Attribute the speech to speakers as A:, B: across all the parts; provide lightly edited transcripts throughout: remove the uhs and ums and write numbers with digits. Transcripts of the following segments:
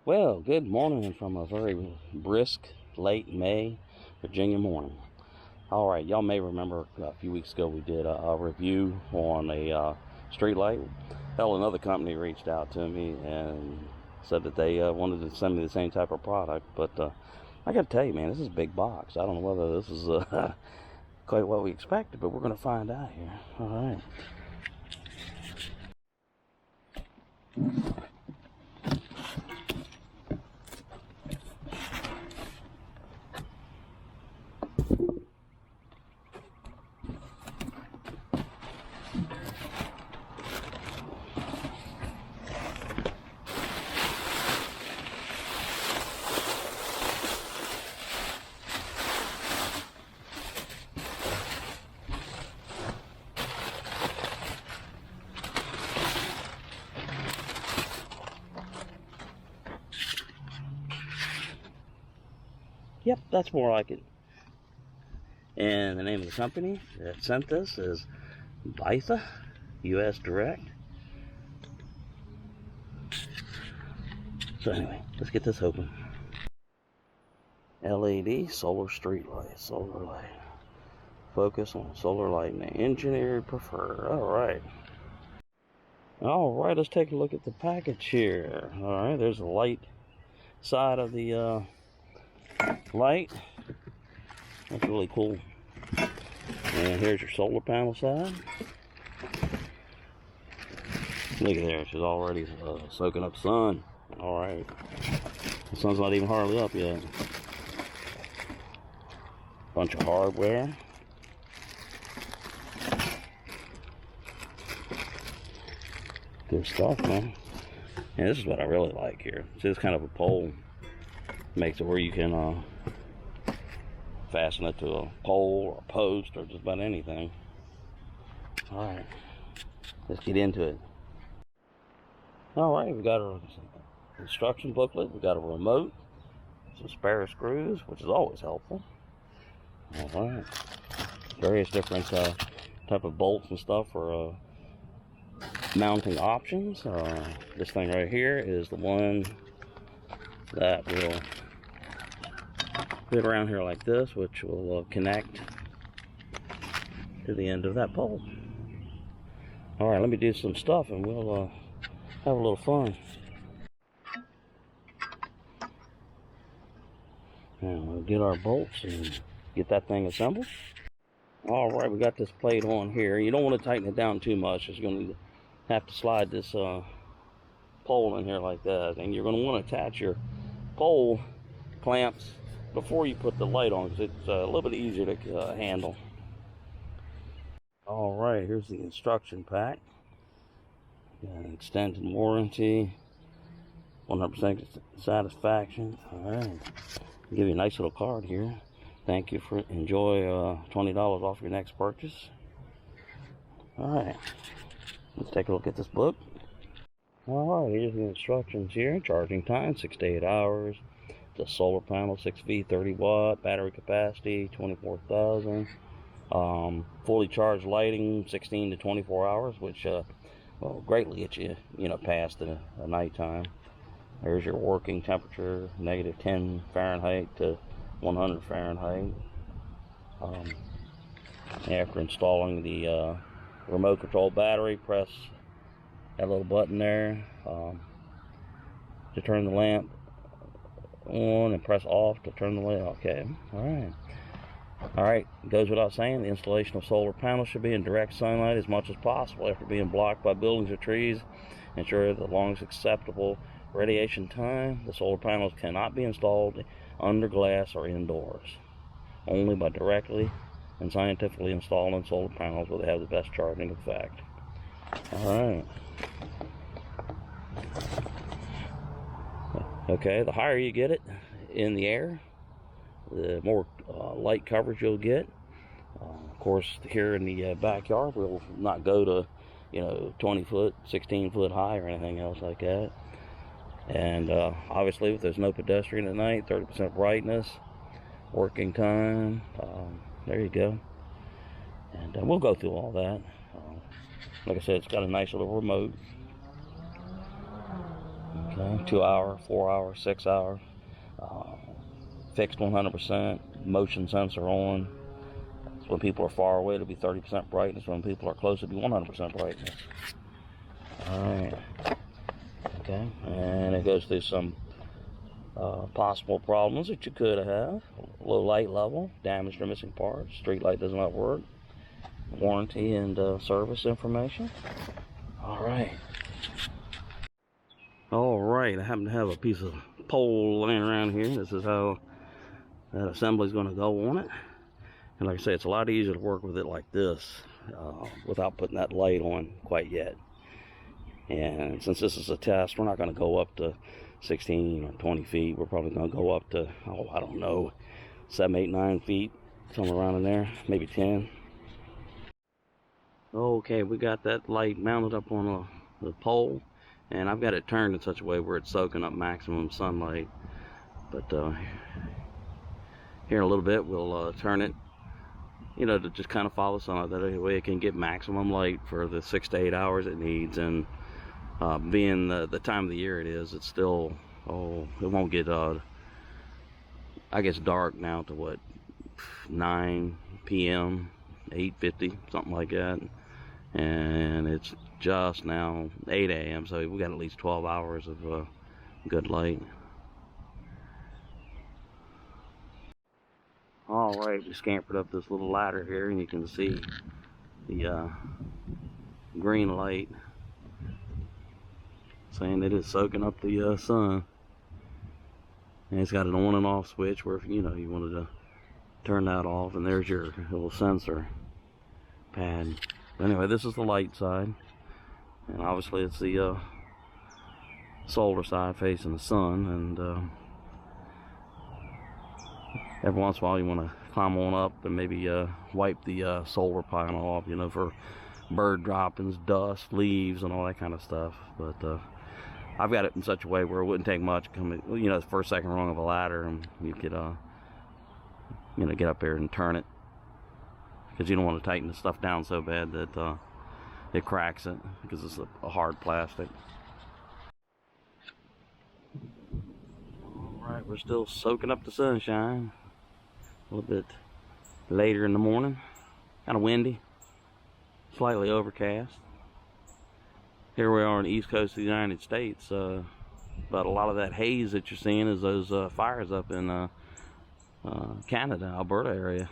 A: Well, good morning from a very brisk, late May Virginia morning. All right, y'all may remember a few weeks ago we did a review on a street light. Hell, another company reached out to me and said that they wanted to send me the same type of product, but I got to tell you, man, this is a big box. I don't know whether this is quite what we expected, but we're going to find out here. All right. Yep, that's more like it. And the name of the company that sent this is Buytha, U.S. Direct. So anyway, let's get this open. LED solar street light, solar light. Focus on solar lighting, engineered preferred. All right, let's take a look at the package here. All right, there's the light side of the light. That's really cool. And here's your solar panel side. Look at there, she's already soaking up sun. All right, the sun's not even hardly up yet. Bunch of hardware. Good stuff, man. And this is what I really like here. See, this kind of a pole makes it where you can fasten it to a pole or a post or just about anything. All right, let's get into it. All right, we got our instruction booklet. We got a remote, some spare screws, which is always helpful. All right, various different type of bolts and stuff for mounting options. This thing right here is the one that will fit around here like this, which will connect to the end of that pole. All right, let me do some stuff and we'll have a little fun. And we'll get our bolts and get that thing assembled. All right, we got this plate on here. You don't want to tighten it down too much. It's going to have to slide this pole in here like that, and you're going to want to attach your pole clamps before you put the light on, because it's a little bit easier to handle. All right, here's the instruction pack. Extended warranty, 100% satisfaction. All right, I'll give you a nice little card here. Thank you for enjoy $20 off your next purchase. All right, let's take a look at this book. All right, here's the instructions here. Charging time 6 to 8 hours. The solar panel 6V, 30 watt. Battery capacity 24,000. Fully charged lighting 16 to 24 hours, which will greatly get you past the nighttime. There's your working temperature, -10 Fahrenheit to 100 Fahrenheit. After installing the remote control battery, press that little button there to turn the lamp on, and press off to turn the light. Okay, all right, it goes without saying, the installation of solar panels should be in direct sunlight as much as possible after being blocked by buildings or trees. Ensure the longest acceptable radiation time. The solar panels cannot be installed under glass or indoors. Only by directly and scientifically installing solar panels will they have the best charging effect. All right. Okay, the higher you get it in the air, the more light coverage you'll get. Of course, here in the backyard, we'll not go to 20 foot, 16 foot high or anything else like that. And obviously, if there's no pedestrian at night, 30% brightness, working time, there you go. And we'll go through all that. Like I said, it's got a nice little remote. Okay, Okay, 2 hour, 4 hour, 6 hour, uh, fixed 100%, motion sensor on. So when people are far away, it'll be 30% brightness. When people are close, it'll be 100% brightness. Alright. Okay, and it goes through some possible problems that you could have. Low light level, damaged or missing parts, street light does not work, warranty and service information. Alright. Alright, I happen to have a piece of pole laying around here. This is how that assembly is going to go on it. And like I say, it's a lot easier to work with it like this without putting that light on quite yet. And since this is a test, we're not going to go up to 16 or 20 feet. We're probably going to go up to, oh, I don't know, 7, 8, 9 feet, somewhere around in there, maybe 10. Okay, we got that light mounted up on the pole, and I've got it turned in such a way where it's soaking up maximum sunlight. But here in a little bit, we'll turn it, you know, to just kind of follow sunlight. That way it can get maximum light for the 6 to 8 hours it needs. And being the time of the year it is, it's still, it won't get, I guess, dark now to what, 9 p.m., 8:50, something like that. And it's just now 8 a.m., so we got at least 12 hours of good light. Alright, we scampered up this little ladder here, and you can see the green light saying it is soaking up the sun. And it's got an on and off switch where if you wanted to turn that off, and there's your little sensor pad. But anyway, this is the light side, and obviously it's the solar side facing the sun. And every once in a while you want to climb on up and maybe wipe the solar panel off, for bird droppings, dust, leaves, and all that kind of stuff. But I've got it in such a way where it wouldn't take much. The first, second rung of a ladder, and you could, get up there and turn it, because you don't want to tighten the stuff down so bad that it cracks it, because it's a hard plastic. All right, we're still soaking up the sunshine. A little bit later in the morning, kind of windy, slightly overcast. Here we are on the east coast of the United States, but a lot of that haze that you're seeing is those fires up in Canada, Alberta area.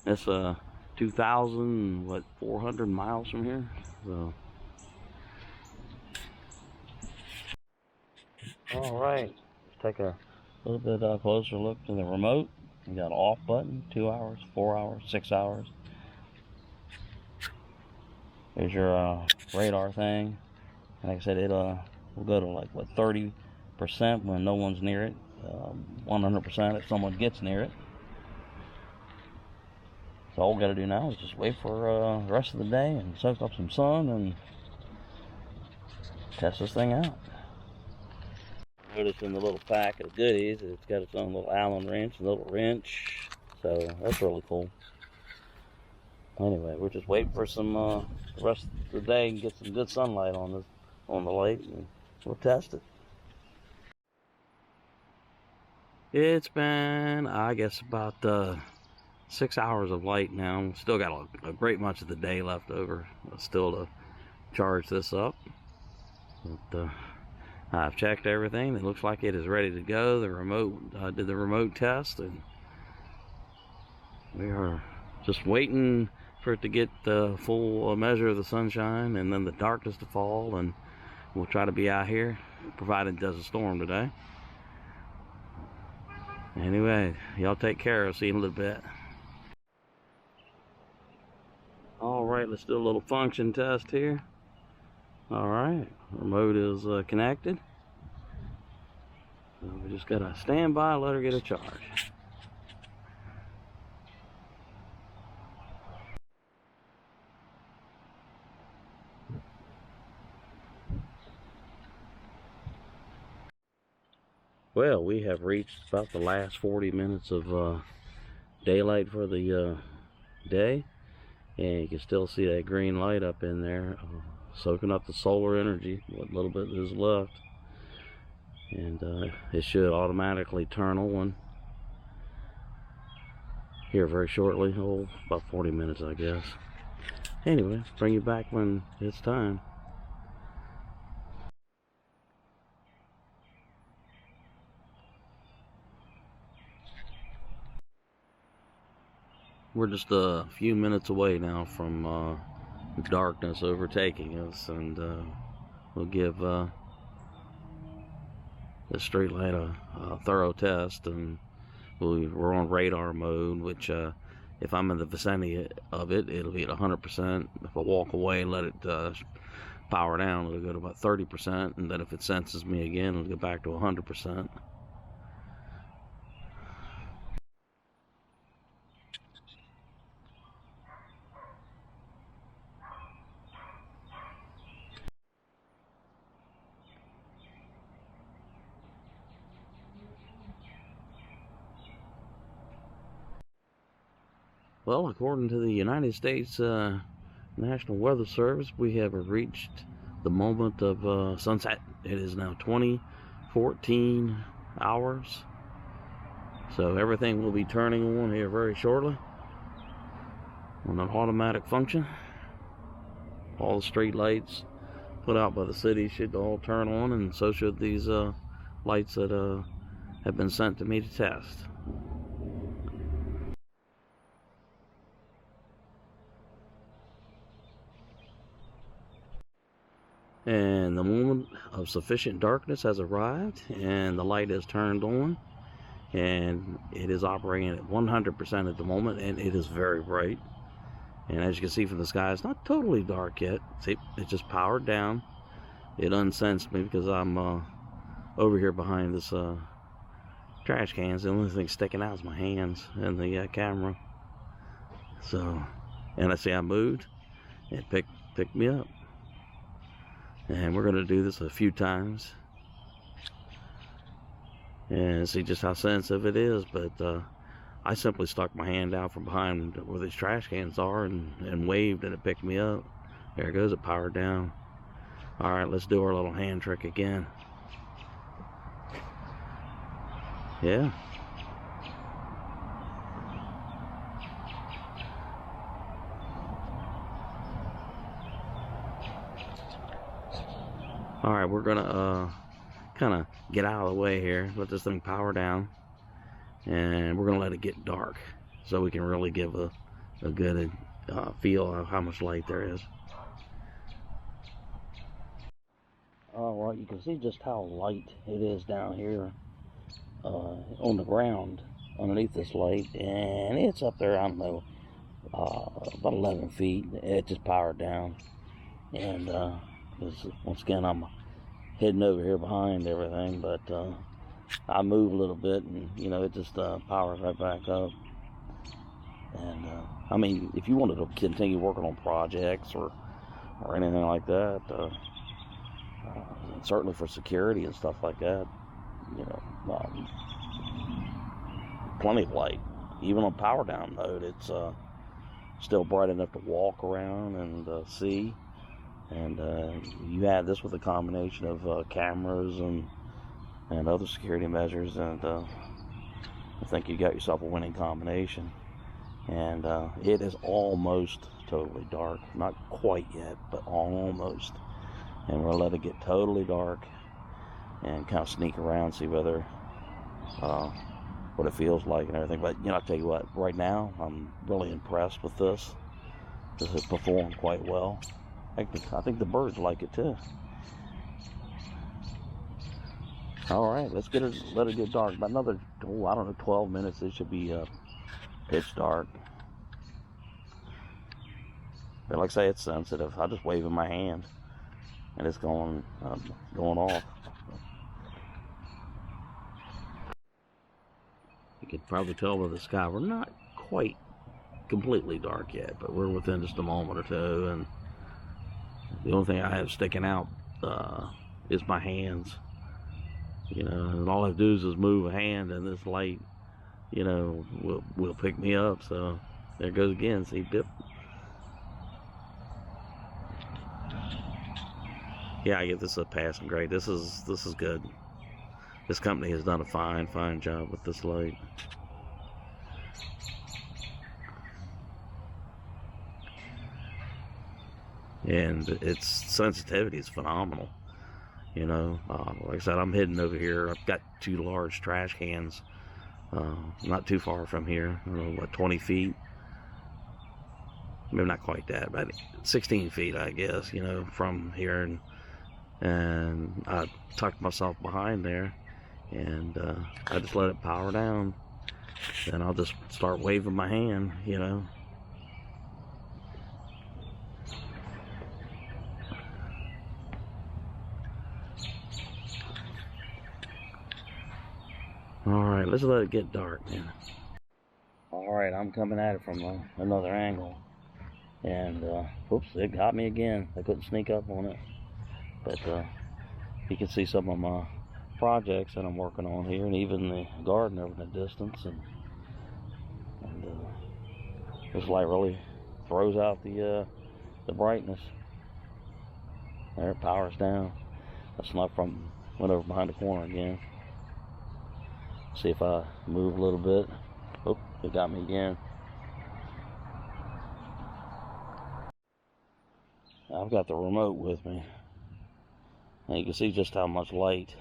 A: It's 400 miles from here. So, all right, let's take a little bit closer look to the remote. We got an off button, 2 hours, 4 hours, 6 hours. There's your radar thing. And like I said, it will go to like, what, 30% when no one's near it, 100% if someone gets near it. So all we got to do now is just wait for the rest of the day and soak up some sun and test this thing out. Notice in the little pack of goodies, it's got its own little Allen wrench, and little wrench. So that's really cool. Anyway, we're just waiting for some the rest of the day and get some good sunlight on the light, and we'll test it. It's been, I guess, about 6 hours of light now. Still got a great much of the day left over still to charge this up. But I've checked everything. It looks like it is ready to go. The remote did the remote test, and we are just waiting for it to get the full measure of the sunshine and then the darkness to fall, and we'll try to be out here, provided it doesn't storm today. Anyway, y'all take care. I'll see you in a little bit. Alright, let's do a little function test here. Alright, remote is connected. So we just gotta stand by, let her get a charge. Well, we have reached about the last 40 minutes of daylight for the day, and you can still see that green light up in there, soaking up the solar energy, what little bit is left. and it should automatically turn on here very shortly. Oh, about 40 minutes, I guess. Anyway, bring you back when it's time. We're just a few minutes away now from darkness overtaking us, and we'll give the street light a thorough test. And we're on radar mode, which if I'm in the vicinity of it, it'll be at 100%. If I walk away and let it power down, it'll go to about 30%, and then if it senses me again, it'll go back to 100%. Well, according to the United States National Weather Service, we have reached the moment of sunset. It is now 20:14 hours. So everything will be turning on here very shortly on an automatic function. All the street lights put out by the city should all turn on, and so should these lights that have been sent to me to test. And the moment of sufficient darkness has arrived, and the light is turned on, and it is operating at 100% at the moment, and it is very bright. And as you can see from the sky, it's not totally dark yet. See, it just powered down. It unsensed me because I'm over here behind this trash cans. The only thing sticking out is my hands and the camera. So, and I see I moved, it picked me up. And we're going to do this a few times and see just how sensitive it is. But I simply stuck my hand out from behind where these trash cans are and waved, and it picked me up. There it goes, it powered down. All right, let's do our little hand trick again. Yeah. All right, we're gonna kind of get out of the way here, let this thing power down, and we're gonna let it get dark so we can really give a good feel of how much light there is. All right, you can see just how light it is down here on the ground underneath this light, and it's up there, I don't know, about 11 feet. It just powered down, and once again, I'm hidden over here behind everything, but I move a little bit, and you know, it just powers right back up. And I mean, if you wanted to continue working on projects or anything like that, certainly for security and stuff like that, you know, plenty of light. Even on power down mode, it's still bright enough to walk around and see. And you add this with a combination of cameras and other security measures, and I think you got yourself a winning combination. And it is almost totally dark. Not quite yet, but almost. And we're going to let it get totally dark and kind of sneak around, see whether what it feels like and everything. But, you know, I'll tell you what, right now, I'm really impressed with this. This has performed quite well. I think the birds like it too. All right, let's let it get dark. About another, I don't know, 12 minutes. It should be pitch dark. But like I say, it's sensitive. I just wave in my hand, and it's going off. You can probably tell by the sky, we're not quite completely dark yet, but we're within just a moment or two, and the only thing I have sticking out is my hands. You know, and all I have to do is move a hand, and this light, you know, will pick me up. So there it goes again. See, dip. Yeah, I give this a passing grade. This is good. This company has done a fine job with this light. And its sensitivity is phenomenal. You know, like I said, I'm hidden over here. I've got 2 large trash cans, not too far from here. I don't know, what, 20 feet? Maybe not quite that, but 16 feet, I guess, you know, from here. And I tucked myself behind there, and I just let it power down. Then I'll just start waving my hand, you know. Alright, let's let it get dark, man. Alright, I'm coming at it from another angle. And, oops, it got me again. I couldn't sneak up on it. But, you can see some of my projects that I'm working on here, and even the garden over in the distance. And this light really throws out the brightness. There, it powers down. That's not from, went over behind the corner again. See if I move a little bit. Oh, it got me again. I've got the remote with me. And you can see just how much light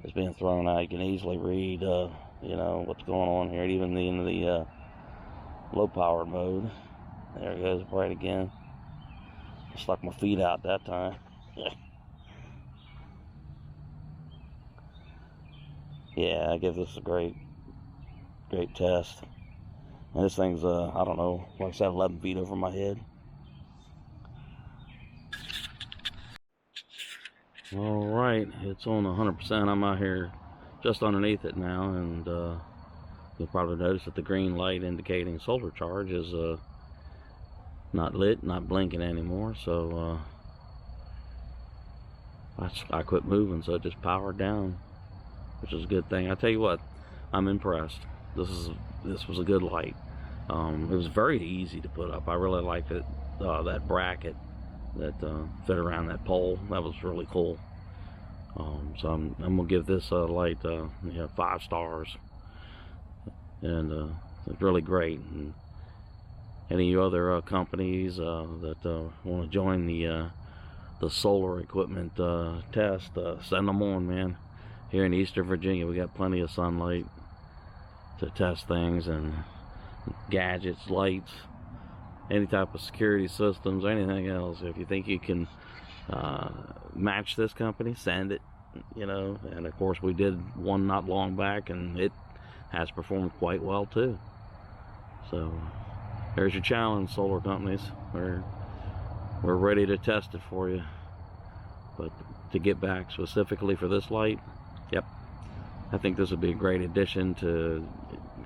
A: is being thrown out. You can easily read, you know, what's going on here, even in the low power mode. There it goes, bright again. I stuck my feet out that time. Yeah, I give this a great test. And this thing's, I don't know, like I said, 11 feet over my head. Alright, it's on 100%. I'm out here just underneath it now, and you'll probably notice that the green light indicating solar charge is not lit, not blinking anymore. So I quit moving, so it just powered down, which is a good thing. I tell you what, I'm impressed. This was a good light. It was very easy to put up. I really liked it. That bracket that fit around that pole, that was really cool. So I'm gonna give this light 5 stars, and it's really great. And any other companies that want to join the solar equipment test, send them on, man. Here in Eastern Virginia, we got plenty of sunlight to test things, and gadgets, lights, any type of security systems, anything else. If you think you can match this company, send it, you know. And of course, we did one not long back, and it has performed quite well too. So there's your challenge, solar companies. We're ready to test it for you. But to get back specifically for this light, yep, I think this would be a great addition to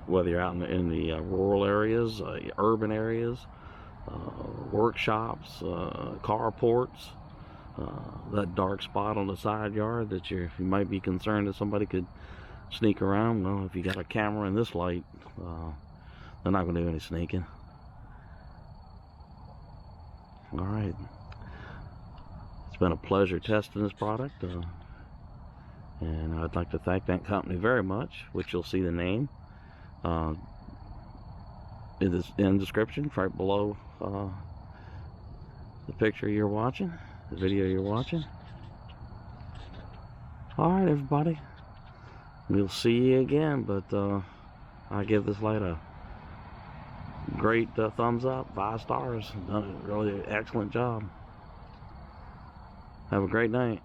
A: whether you're out in the rural areas, urban areas, workshops, carports, that dark spot on the side yard that you might be concerned that somebody could sneak around. Well, if you got a camera and this light, they're not going to do any sneaking. All right, it's been a pleasure testing this product, and I'd like to thank that company very much, which you'll see the name in the description right below the picture you're watching, the video you're watching. All right, everybody, we'll see you again, but I give this light a great thumbs up, 5 stars. Done a really excellent job. Have a great night.